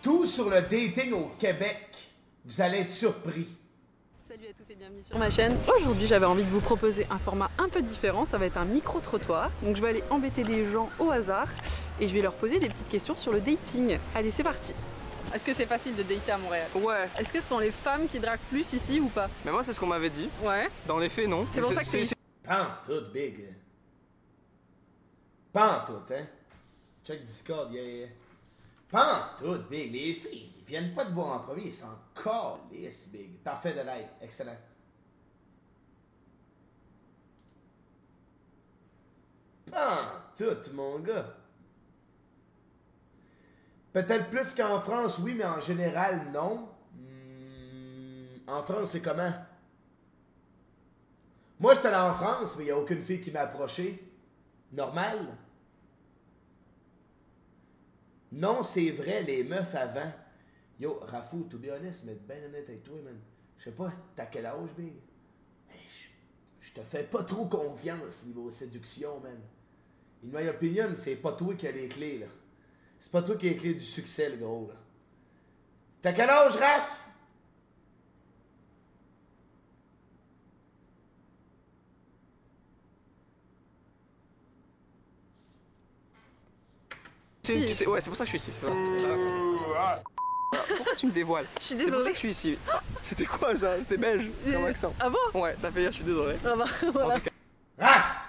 Tout sur le dating au Québec. Vous allez être surpris. Salut à tous et bienvenue sur ma chaîne. Aujourd'hui j'avais envie de vous proposer un format un peu différent, ça va être un micro-trottoir. Donc je vais aller embêter des gens au hasard et je vais leur poser des petites questions sur le dating. Allez, c'est parti. Est-ce que c'est facile de dater à Montréal? Ouais. Est-ce que ce sont les femmes qui draguent plus ici ou pas? Mais moi, c'est ce qu'on m'avait dit. Ouais. Dans les faits, non. C'est pour ça que c'est... Pas en tout, big. Pas en tout, hein. Check Discord, yeah. Pas en tout, big. Les filles, ils viennent pas te voir en premier, ils s'en calissent, big. Parfait de like, excellent. Pas en tout, mon gars. Peut-être plus qu'en France, oui, mais en général, non. En France, c'est comment? Moi, j'étais allé en France, mais il n'y a aucune fille qui m'a approché. Normal? Non, c'est vrai, les meufs avant. Yo, Rafou, to be honest, mais ben honnête avec toi, man. Je sais pas, t'as quel âge, big? Mais je te fais pas trop confiance niveau séduction, man. In my opinion, c'est pas toi qui as les clés, là. C'est pas toi qui as les clés du succès, le gros, là. T'as quel âge, Raph? Ouais, c'est pour ça que je suis ici. Pourquoi tu me dévoiles? Je suis C'est pour ça désolée. que je suis ici. C'était quoi ça? C'était belge, comme accent. Ah bon? Ouais, t'as fait rire, je suis désolé. Ah bah, voilà. En tout cas, Raph!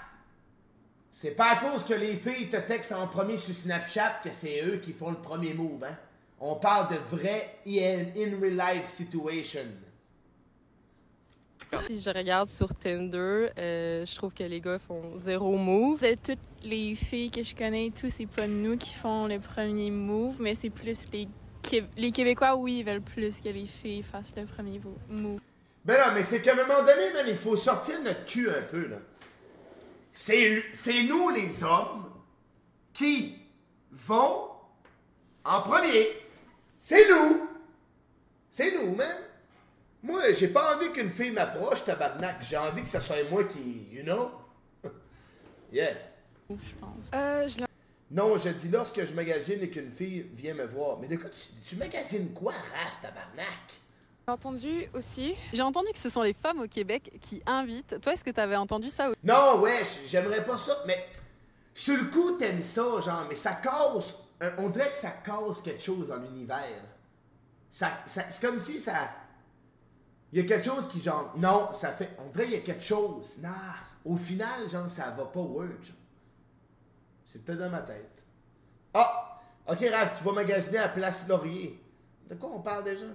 C'est pas à cause que les filles te textent en premier sur Snapchat que c'est eux qui font le premier move, hein? On parle de vrai in real life situation. Si je regarde sur Tinder, je trouve que les gars font zéro move. De toutes les filles que je connais, tout, c'est pas nous qui font le premier move, mais c'est plus les Québécois, oui, ils veulent plus que les filles fassent le premier move. Ben non, mais c'est qu'à un moment donné, man, il faut sortir notre cul un peu, là. C'est nous, les hommes, qui vont en premier. C'est nous. C'est nous, man. Moi, j'ai pas envie qu'une fille m'approche, tabarnak. J'ai envie que ce soit moi qui, you know? Yeah. Je pense. Non, je dis lorsque je magasine et qu'une fille vient me voir. Mais de quoi tu magasines quoi, Raph, tabarnak? J'ai entendu aussi. J'ai entendu que ce sont les femmes au Québec qui invitent. Toi, est-ce que tu avais entendu ça? Non, ouais, j'aimerais pas ça, mais sur le coup, t'aimes ça, genre, mais ça casse, on dirait que ça casse quelque chose dans l'univers. C'est comme si ça... Il y a quelque chose qui, genre, non, ça fait... On dirait qu'il y a quelque chose. Non, au final, genre, ça va pas work, genre. C'est peut-être dans ma tête. Ah! Ok, Raph, tu vas magasiner à Place Laurier. De quoi on parle déjà?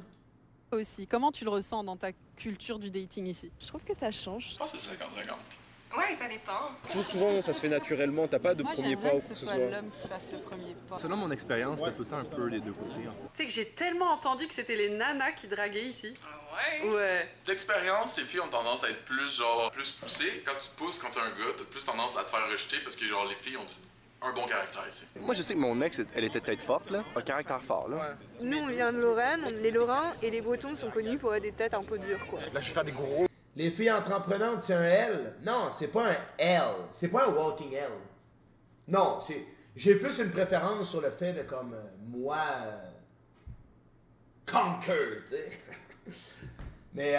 Aussi. Comment tu le ressens dans ta culture du dating ici? Je trouve que ça change. Je pense que c'est 50-50. Ouais, ça dépend. Je trouve souvent ça se fait naturellement, t'as pas de Moi, premier j'aime pas bien ou que quoi ce que ce soit soit. l'homme qui fasse le premier pas. Selon mon expérience, c'était tout le temps un peu les deux côtés. En fait. Tu sais que j'ai tellement entendu que c'était les nanas qui draguaient ici. Ah ouais? Ouais. D'expérience, les filles ont tendance à être plus poussées. Quand tu te pousses, quand t'es un gars, t'as plus tendance à te faire rejeter parce que genre les filles ont un bon caractère ici. Moi je sais que mon ex, elle était peut-être forte là, un caractère fort là. Nous, on vient de Lorraine. Les Lorrains et les Bretons sont connus pour avoir des têtes un peu dures, quoi. Là je vais faire des gros. Les filles entreprenantes, c'est un L. Non, c'est pas un L. C'est pas un walking L. Non, c'est... J'ai plus une préférence sur le fait de, comme, moi... conquer, tu sais. Mais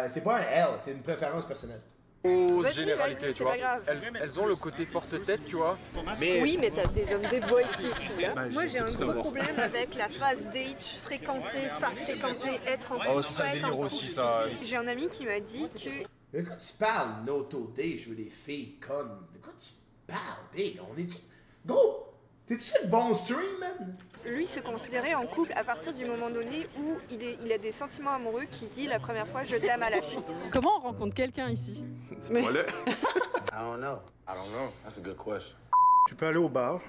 c'est pas un L, c'est une préférence personnelle. Grosse Vas-y, généralité, vas-y, tu c'est vois. pas grave. Elles ont le côté forte tête, tu vois. Mais Oui, mais t'as des hommes des boys ici aussi. Hein. Moi, j'ai un gros problème avec la phase date, fréquenter, pas fréquenter, être en oh, c'est un délire aussi ça. J'ai un ami qui m'a dit que De quoi tu parles, no-to-day, je veux des filles connes? De quoi tu parles, big? On est... Gros, t'es-tu le bon stream, man? lui se considérait en couple à partir du moment donné où il a des sentiments amoureux qui dit la première fois je t'aime à la fille. Comment on rencontre quelqu'un ici? Dis-moi-le. I don't know. That's a good question. Tu peux aller au bar,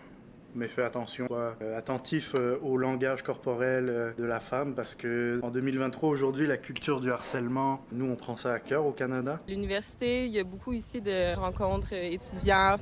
mais fais attention, sois attentif au langage corporel de la femme parce que en 2023 aujourd'hui la culture du harcèlement, nous on prend ça à cœur au Canada. L'université, il y a beaucoup ici de rencontres étudiants.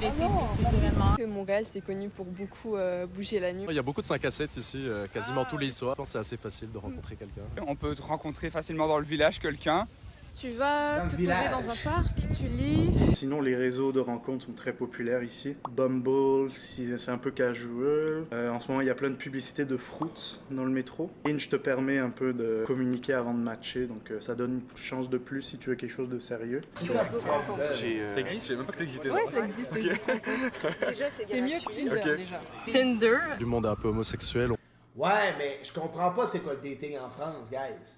Que Montréal c'est connu pour beaucoup bouger la nuit. Il y a beaucoup de 5 à 7 ici, quasiment tous les soirs. Je pense que c'est assez facile de rencontrer quelqu'un. On peut rencontrer facilement dans le village quelqu'un Tu vas Dans le te poser village. dans un parc, tu lis. Sinon, les réseaux de rencontres sont très populaires ici. Bumble, c'est un peu casual. En ce moment, il y a plein de publicités de fruits dans le métro. Hinge te permet un peu de communiquer avant de matcher, donc ça donne une chance de plus si tu veux quelque chose de sérieux. Ça existe? Je savais même pas que ça existait. Ouais, ça existe. Déjà, C'est mieux que Tinder Ok. déjà. Tinder. Du monde un peu homosexuel. Ouais, mais je comprends pas c'est quoi le dating en France, guys.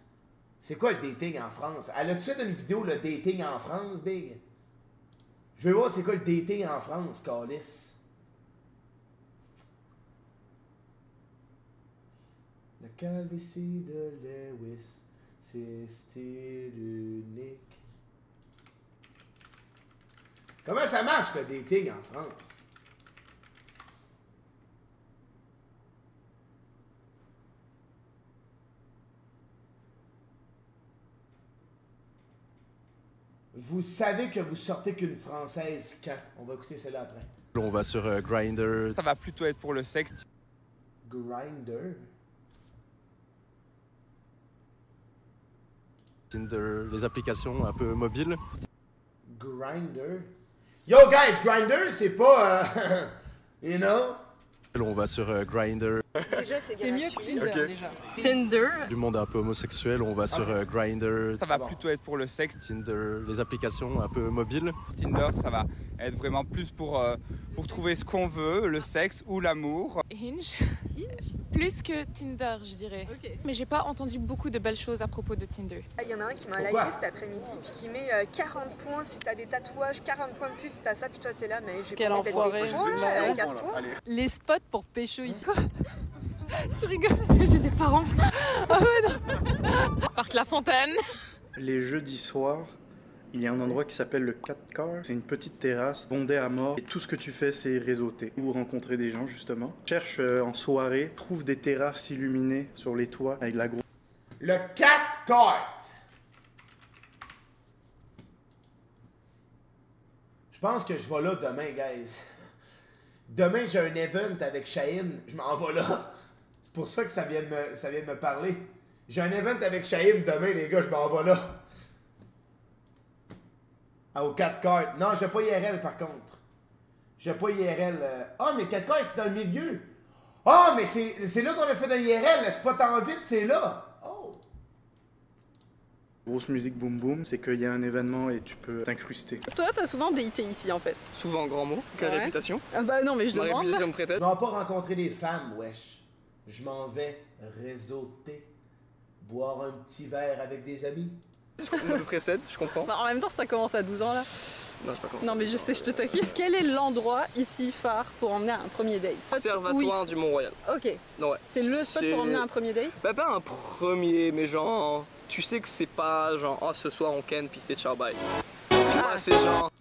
C'est quoi le dating en France? Elle a-tu fait une vidéo, le dating en France, Big? Je veux voir c'est quoi le dating en France, Calis. Le calvitie de Lewis, c'est style unique. Comment ça marche, le dating en France? Vous savez que vous sortez qu'une Française quand? On va écouter celle-là après. On va sur Grindr. Ça va plutôt être pour le sexe. Grindr. Tinder, les applications un peu mobiles. Grindr. Yo guys, Grindr, c'est pas... you know? On va sur Grindr. Déjà, C'est mieux que Tinder Ok. déjà. Tinder. Du monde un peu homosexuel. On va sur Grindr. Ça va plutôt être pour le sexe. Tinder, les applications un peu mobiles. Tinder, ça va être vraiment plus pour trouver ce qu'on veut, le sexe ou l'amour. Hinge. Plus que Tinder, je dirais. Mais j'ai pas entendu beaucoup de belles choses à propos de Tinder. Il y en a un qui m'a Pourquoi? liké cet après-midi, puis qui met 40 points si t'as des tatouages, 40 points de plus si t'as ça, puis toi t'es là, mais j'ai Quel pas d'être enfoiré. des cons, là, casse-toi. Les spots pour pécho ici. Tu rigoles? J'ai des parents. Parc La Fontaine. Les jeudis soirs, il y a un endroit qui s'appelle le 4 Car. C'est une petite terrasse bondée à mort et tout ce que tu fais c'est réseauter ou rencontrer des gens justement. Cherche en soirée, trouve des terrasses illuminées sur les toits avec la grosse. Le 4 Cart. Je pense que je vais là demain, guys. Demain, j'ai un event avec Shaheen. Je m'en vais là. C'est pour ça que ça vient de me parler. J'ai un event avec Shaheen demain, les gars. Je m'en vais là. Ah, au 4 Cart. Non, j'ai pas IRL par contre. J'ai pas IRL. Ah, mais 4 Cart, c'est dans le milieu. Ah, mais c'est là qu'on a fait un IRL. Le spot en vide, c'est là. Oh. Grosse musique boom boom, c'est qu'il y a un événement et tu peux t'incruster. Toi, t'as souvent daté ici en fait. Souvent grand mot, quelle Ouais. réputation. Ah bah non, mais je Ma demande. réputation me prêtait. Je m'en vais pas rencontrer des femmes, wesh. Je m'en vais réseauter. Boire un petit verre avec des amis. Je me précède, je comprends. Bah, en même temps, ça commence à 12 ans là. Non, je sais pas comment. Non, mais je sais, je te taquine. Quel est l'endroit ici phare pour emmener à un premier date? Observatoire du Mont-Royal. Ok. Ouais. C'est le spot pour emmener à un premier date? Bah, pas un premier, mais genre. Tu sais que c'est pas genre, oh, ce soir on ken puis c'est ciao bye. Tu vois, c'est genre.